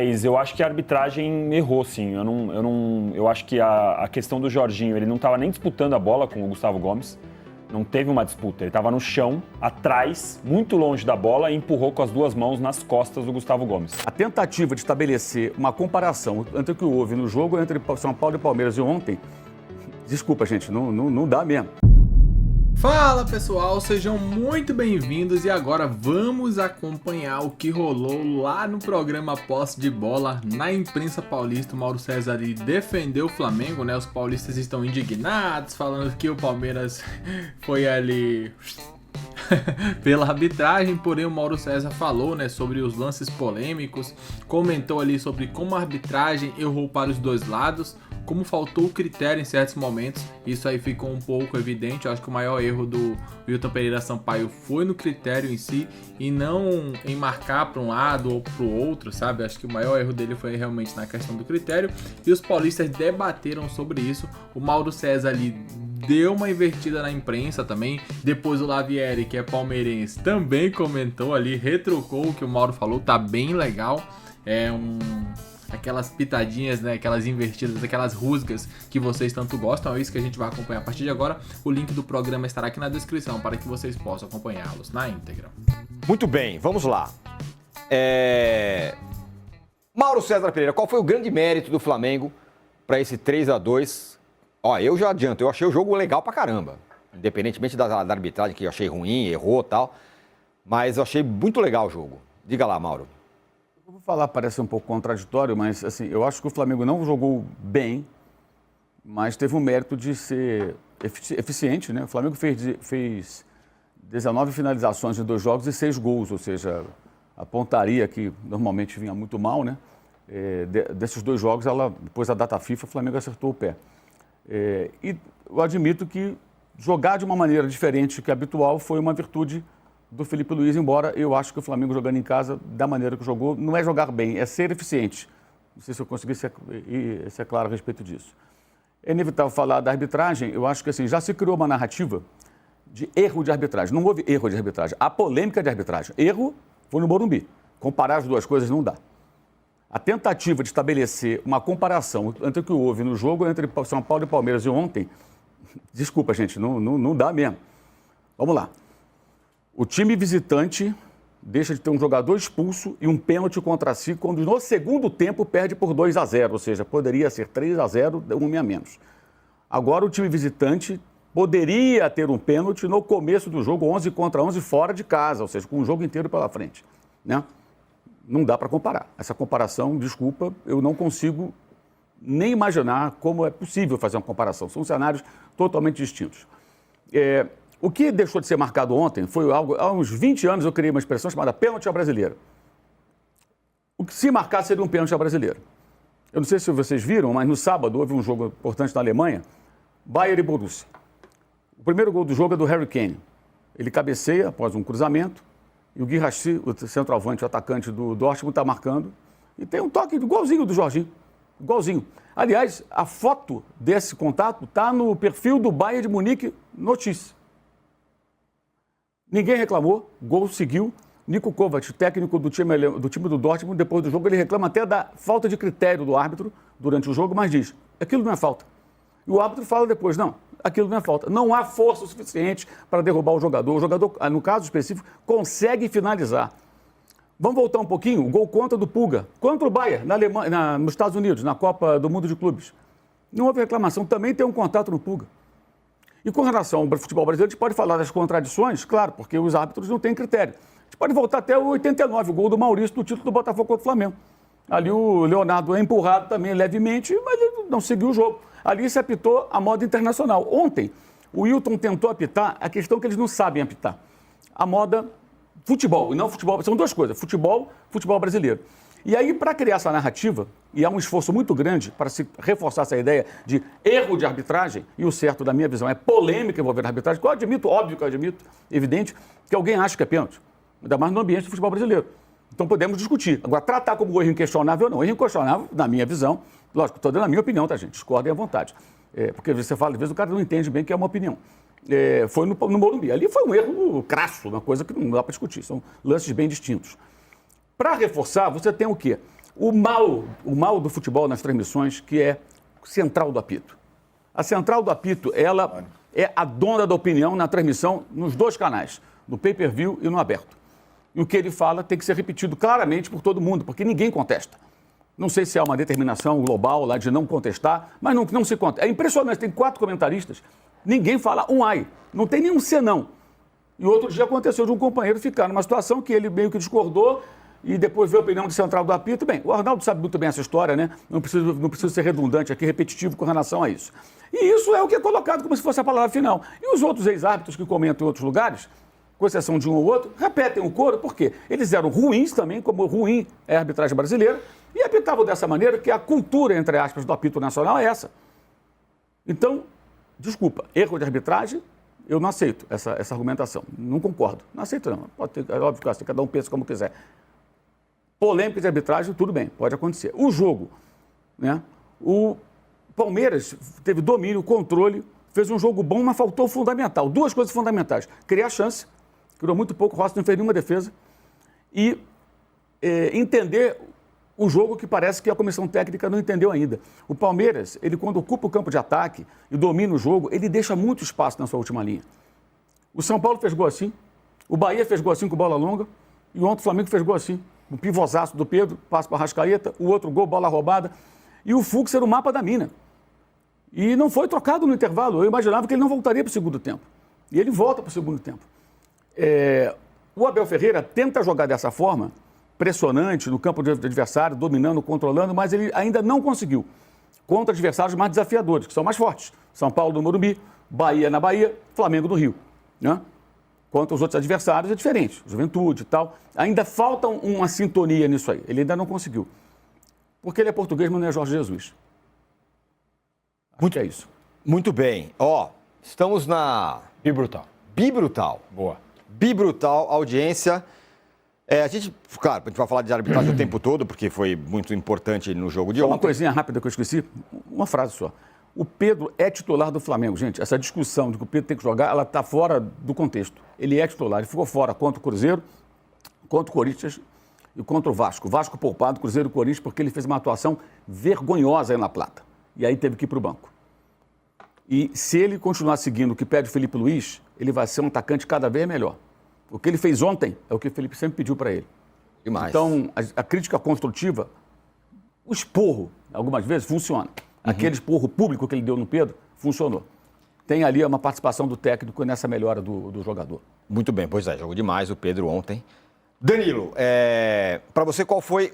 mas eu acho que a arbitragem errou, sim. Eu acho que a questão do Jorginho, ele não estava nem disputando a bola com o Gustavo Gomes. Não teve uma disputa. Ele estava no chão, atrás, muito longe da bola e empurrou com as duas mãos nas costas do Gustavo Gomes. A tentativa de estabelecer uma comparação entre o que houve no jogo entre São Paulo e Palmeiras de ontem, desculpa, gente, não dá mesmo. Fala pessoal, sejam muito bem-vindos e agora vamos acompanhar o que rolou lá no programa Posse de Bola na imprensa paulista. O Mauro César ali defendeu o Flamengo, né? Os paulistas estão indignados, falando que o Palmeiras foi ali pela arbitragem, porém o Mauro César falou, né, sobre os lances polêmicos, comentou ali sobre como a arbitragem errou para os dois lados, como faltou critério em certos momentos. Isso aí ficou um pouco evidente. Eu acho que o maior erro do Wilton Pereira Sampaio foi no critério em si e não em marcar para um lado ou para o outro, sabe? Acho que o maior erro dele foi realmente na questão do critério e os paulistas debateram sobre isso. O Mauro César ali deu uma invertida na imprensa também. Depois o Lavieri, que é palmeirense, também comentou ali, retrucou o que o Mauro falou, tá bem legal. Aquelas pitadinhas, né, aquelas invertidas, aquelas rusgas que vocês tanto gostam, é isso que a gente vai acompanhar a partir de agora. O link do programa estará aqui na descrição para que vocês possam acompanhá-los na íntegra. Muito bem, vamos lá. Mauro César Pereira, qual foi o grande mérito do Flamengo para esse 3-2? Ó, eu já adianto, eu achei o jogo legal pra caramba. Independentemente da arbitragem, que eu achei ruim, errou e tal. Mas eu achei muito legal o jogo. Diga lá, Mauro. Eu vou falar, parece um pouco contraditório, mas assim, eu acho que o Flamengo não jogou bem, mas teve um mérito de ser eficiente, né? O Flamengo fez 19 finalizações em 2 jogos e 6 gols, ou seja, a pontaria que normalmente vinha muito mal, né? Desses 2 jogos, depois da data FIFA, o Flamengo acertou o pé. E eu admito que jogar de uma maneira diferente que a habitual foi uma virtude do Felipe Luiz, embora eu acho que o Flamengo jogando em casa, da maneira que jogou, não é jogar bem, é ser eficiente. Não sei se eu consegui ser claro a respeito disso. É inevitável falar da arbitragem, eu acho que assim, já se criou uma narrativa de erro de arbitragem. Não houve erro de arbitragem, há polêmica de arbitragem. Erro foi no Morumbi. Comparar as duas coisas não dá. A tentativa de estabelecer uma comparação entre o que houve no jogo entre São Paulo e Palmeiras de ontem, desculpa, gente, não dá mesmo. Vamos lá. O time visitante deixa de ter um jogador expulso e um pênalti contra si, quando no segundo tempo perde por 2-0, ou seja, poderia ser 3-0, um a menos. Agora o time visitante poderia ter um pênalti no começo do jogo, 11 contra 11, fora de casa, ou seja, com o jogo inteiro pela frente, né? Não dá para comparar. Essa comparação, desculpa, eu não consigo nem imaginar como é possível fazer uma comparação. São cenários totalmente distintos. O que deixou de ser marcado ontem foi algo... Há uns 20 anos eu criei uma expressão chamada pênalti à brasileira. O que se marcar seria um pênalti à brasileira. Eu não sei se vocês viram, mas no sábado houve um jogo importante na Alemanha, Bayern e Borussia. O primeiro gol do jogo é do Harry Kane. Ele cabeceia após um cruzamento e o Guirassy, o centroavante, o atacante do Dortmund, está marcando e tem um toque igualzinho do Jorginho. Igualzinho. Aliás, a foto desse contato está no perfil do Bayern de Munique Notícias. Ninguém reclamou, gol seguiu. Niko Kovac, técnico do time do Dortmund, depois do jogo, ele reclama até da falta de critério do árbitro durante o jogo, mas diz, aquilo não é falta. E o árbitro fala depois, não, aquilo não é falta. Não há força suficiente para derrubar o jogador. O jogador, no caso específico, consegue finalizar. Vamos voltar um pouquinho, o gol contra do Pulga, contra o Bayern, nos Estados Unidos, na Copa do Mundo de Clubes. Não houve reclamação, também tem um contato no Pulga. E com relação ao futebol brasileiro, a gente pode falar das contradições, claro, porque os árbitros não têm critério. A gente pode voltar até o 89, o gol do Maurício, do título do Botafogo contra o Flamengo. Ali o Leonardo é empurrado também levemente, mas ele não seguiu o jogo. Ali se apitou a moda internacional. Ontem, o Wilton tentou apitar a questão que eles não sabem apitar. A moda futebol, e não futebol, são duas coisas, futebol brasileiro. E aí, para criar essa narrativa, e há um esforço muito grande para se reforçar essa ideia de erro de arbitragem, e o certo, da minha visão, é polêmica envolvendo a arbitragem, que eu admito, óbvio que eu admito, evidente, que alguém acha que é pênalti, ainda mais no ambiente do futebol brasileiro. Então podemos discutir. Agora, tratar como erro inquestionável ou não. Erro inquestionável, na minha visão, lógico, estou dando a minha opinião, tá, gente? Discordem à vontade. Porque você fala, às vezes o cara não entende bem que é uma opinião. Foi no Morumbi. Ali foi um erro crasso, uma coisa que não dá para discutir. São lances bem distintos. Para reforçar, você tem o quê? o mal do futebol nas transmissões, que é central do apito. A central do apito, ela é a dona da opinião na transmissão nos dois canais, no pay-per-view e no aberto. E o que ele fala tem que ser repetido claramente por todo mundo, porque ninguém contesta. Não sei se é uma determinação global lá de não contestar, mas não se contesta. É impressionante, tem 4 comentaristas, ninguém fala um ai, não tem nenhum senão. E outro dia aconteceu de um companheiro ficar numa situação que ele meio que discordou e depois veio a opinião de central do apito. Bem, o Arnaldo sabe muito bem essa história, né? Não preciso ser redundante aqui, repetitivo com relação a isso. E isso é o que é colocado como se fosse a palavra final. E os outros ex-árbitros que comentam em outros lugares, com exceção de um ou outro, repetem o coro, por quê? Eles eram ruins também, como ruim é a arbitragem brasileira, e apitavam dessa maneira que a cultura, entre aspas, do apito nacional é essa. Então, desculpa, erro de arbitragem, eu não aceito essa argumentação. Não concordo. Não aceito, não. Pode ter, é óbvio que assim, cada um pensa como quiser. Polêmica de arbitragem, tudo bem, pode acontecer. O jogo, né? O Palmeiras teve domínio, controle, fez um jogo bom, mas faltou o fundamental. 2 coisas fundamentais. Criar chance, criou muito pouco, o Rossi não fez nenhuma defesa, e entender o jogo que parece que a comissão técnica não entendeu ainda. O Palmeiras, ele quando ocupa o campo de ataque e domina o jogo, ele deixa muito espaço na sua última linha. O São Paulo fez gol assim, o Bahia fez gol assim com bola longa, e ontem o Flamengo fez gol assim. Um pivôzaço do Pedro, passo para a Arrascaeta, o outro gol, bola roubada. E o Fux era o mapa da mina. E não foi trocado no intervalo. Eu imaginava que ele não voltaria para o segundo tempo. E ele volta para o segundo tempo. O Abel Ferreira tenta jogar dessa forma, pressionante, no campo do adversário, dominando, controlando, mas ele ainda não conseguiu. Contra adversários mais desafiadores, que são mais fortes. São Paulo no Morumbi, Bahia na Bahia, Flamengo no Rio. Né? Contra os outros adversários é diferente, Juventude e tal. Ainda falta uma sintonia nisso aí. Ele ainda não conseguiu. Porque ele é português, mas não é Jorge Jesus. Muito é isso. Muito bem. Ó, estamos na... Bibrutal. Bibrutal. Boa. Bibrutal, audiência. A gente vai falar de arbitragem o tempo todo, porque foi muito importante no jogo de ontem. Uma coisinha rápida que eu esqueci, uma frase só. O Pedro é titular do Flamengo, gente. Essa discussão de que o Pedro tem que jogar, ela está fora do contexto. Ele é titular, ele ficou fora contra o Cruzeiro, contra o Corinthians e contra o Vasco. O Vasco poupado, Cruzeiro e Corinthians, porque ele fez uma atuação vergonhosa aí na Plata. E aí teve que ir para o banco. E se ele continuar seguindo o que pede o Felipe Luiz, ele vai ser um atacante cada vez melhor. O que ele fez ontem é o que o Felipe sempre pediu para ele. E mais? Então, a crítica construtiva, o esporro, algumas vezes, funciona. Aquele esporro público que ele deu no Pedro, funcionou. Tem ali uma participação do técnico nessa melhora do jogador. Muito bem, pois é, jogou demais o Pedro ontem. Danilo, para você qual foi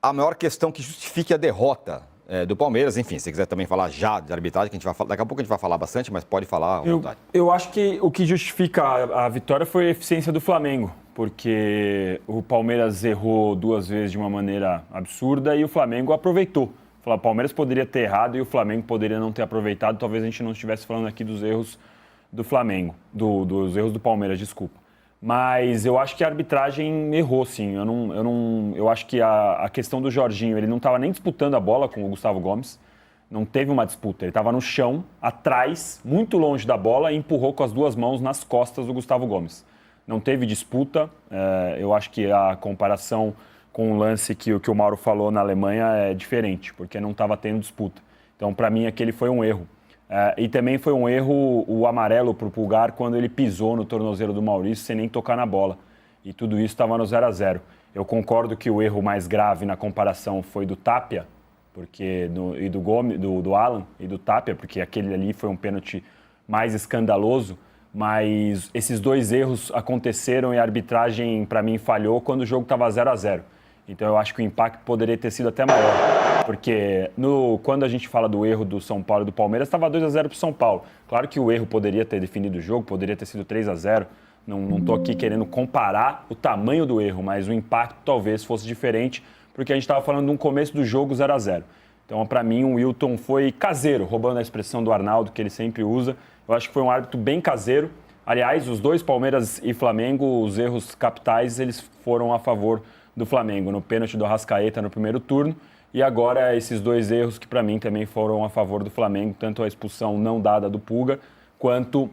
a maior questão que justifique a derrota do Palmeiras? Enfim, se você quiser também falar já de arbitragem, que a gente vai falar, daqui a pouco a gente vai falar bastante, mas pode falar à vontade. Eu acho que o que justifica a vitória foi a eficiência do Flamengo, porque o Palmeiras errou 2 vezes de uma maneira absurda e o Flamengo aproveitou. O Palmeiras poderia ter errado e o Flamengo poderia não ter aproveitado. Talvez a gente não estivesse falando aqui dos erros do Flamengo, dos erros do Palmeiras, desculpa. Mas eu acho que a arbitragem errou, sim. Eu acho que a questão do Jorginho, ele não estava nem disputando a bola com o Gustavo Gomes. Não teve uma disputa. Ele estava no chão, atrás, muito longe da bola e empurrou com as 2 mãos nas costas do Gustavo Gomes. Não teve disputa. Eu acho que a comparação com o lance que o Mauro falou na Alemanha é diferente, porque não estava tendo disputa. Então, para mim, aquele foi um erro. E também foi um erro o amarelo para o Pulgar quando ele pisou no tornozelo do Maurício sem nem tocar na bola. E tudo isso estava no 0-0. Eu concordo que o erro mais grave na comparação foi do Tapia, e do Gomes, do Alan e do Tapia, porque aquele ali foi um pênalti mais escandaloso. Mas esses 2 erros aconteceram e a arbitragem, para mim, falhou quando o jogo estava 0-0. Então eu acho que o impacto poderia ter sido até maior, porque quando a gente fala do erro do São Paulo e do Palmeiras, estava 2-0 para o São Paulo. Claro que o erro poderia ter definido o jogo, poderia ter sido 3-0, não estou aqui querendo comparar o tamanho do erro, mas o impacto talvez fosse diferente, porque a gente estava falando de um começo do jogo 0-0. Então, para mim, o Wilton foi caseiro, roubando a expressão do Arnaldo, que ele sempre usa. Eu acho que foi um árbitro bem caseiro. Aliás, os 2, Palmeiras e Flamengo, os erros capitais, eles foram a favor do Flamengo, no pênalti do Arrascaeta no primeiro turno, e agora esses 2 erros que para mim também foram a favor do Flamengo, tanto a expulsão não dada do Pulga, quanto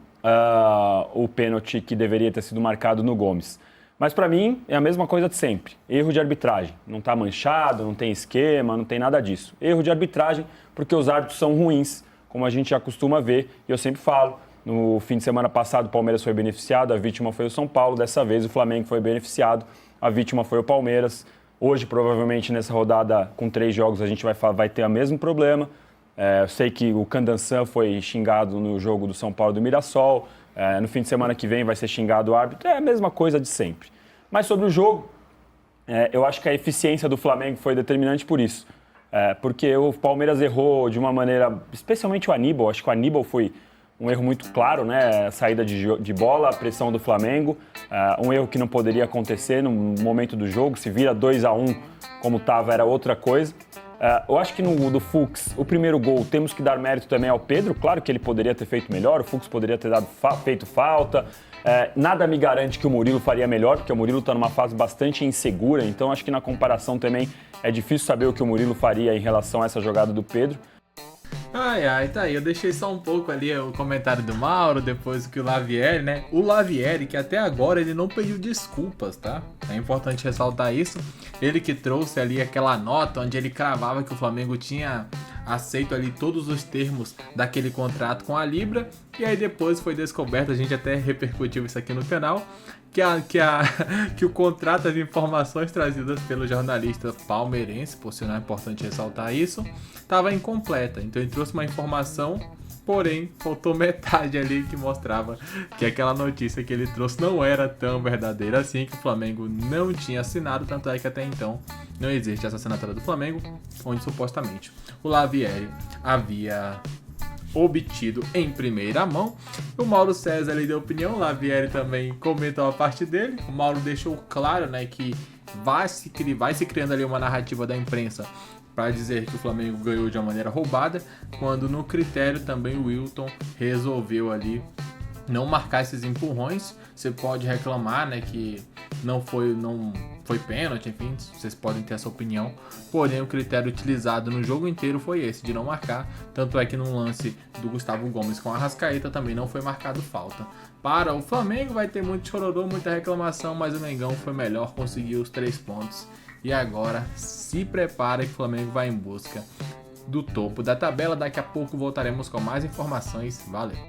o pênalti que deveria ter sido marcado no Gomes. Mas para mim é a mesma coisa de sempre, erro de arbitragem. Não está manchado, não tem esquema, não tem nada disso. Erro de arbitragem porque os árbitros são ruins, como a gente já costuma ver, e eu sempre falo. No fim de semana passado o Palmeiras foi beneficiado, a vítima foi o São Paulo, dessa vez o Flamengo foi beneficiado, a vítima foi o Palmeiras. Hoje, provavelmente, nessa rodada com 3 jogos, a gente vai ter o mesmo problema. Eu sei que o Candansan foi xingado no jogo do São Paulo e do Mirassol. No fim de semana que vem vai ser xingado o árbitro. É a mesma coisa de sempre. Mas sobre o jogo, eu acho que a eficiência do Flamengo foi determinante por isso. Porque o Palmeiras errou de uma maneira, especialmente o Aníbal. Acho que o Aníbal foi um erro muito claro, né? A saída de bola, a pressão do Flamengo. Um erro que não poderia acontecer no momento do jogo. Se vira 2-1 como estava, era outra coisa. Eu acho que no do Fux, o primeiro gol, temos que dar mérito também ao Pedro. Claro que ele poderia ter feito melhor, o Fux poderia ter feito falta. Nada me garante que o Murilo faria melhor, porque o Murilo está numa fase bastante insegura. Então acho que na comparação também é difícil saber o que o Murilo faria em relação a essa jogada do Pedro. Tá aí, eu deixei só um pouco ali o comentário do Mauro, depois que o Lavieri, né? O Lavieri, que até agora ele não pediu desculpas, tá? É importante ressaltar isso. Ele que trouxe ali aquela nota onde ele cravava que o Flamengo tinha aceito ali todos os termos daquele contrato com a Libra, e aí depois foi descoberto, a gente até repercutiu isso aqui no canal, que o contrato, as informações trazidas pelo jornalista palmeirense, por sinal é importante ressaltar isso, estava incompleta. Então ele trouxe uma informação, porém faltou metade ali que mostrava que aquela notícia que ele trouxe não era tão verdadeira assim, que o Flamengo não tinha assinado, tanto é que até então não existe essa assinatura do Flamengo, onde supostamente o Lavieri havia obtido em primeira mão. O Mauro César ali deu opinião, o Lavieri também comentou a parte dele. O Mauro deixou claro, né, que vai se criando ali uma narrativa da imprensa para dizer que o Flamengo ganhou de uma maneira roubada, quando no critério também o Wilton resolveu ali não marcar esses empurrões. Você pode reclamar, né, que não foi pênalti, enfim, vocês podem ter essa opinião, porém o critério utilizado no jogo inteiro foi esse, de não marcar, tanto é que no lance do Gustavo Gomes com a Arrascaeta também não foi marcado falta. Para o Flamengo vai ter muito chororô, muita reclamação, mas o Mengão foi melhor, conseguiu os 3 pontos, e agora se prepara que o Flamengo vai em busca do topo da tabela. Daqui a pouco voltaremos com mais informações, valeu!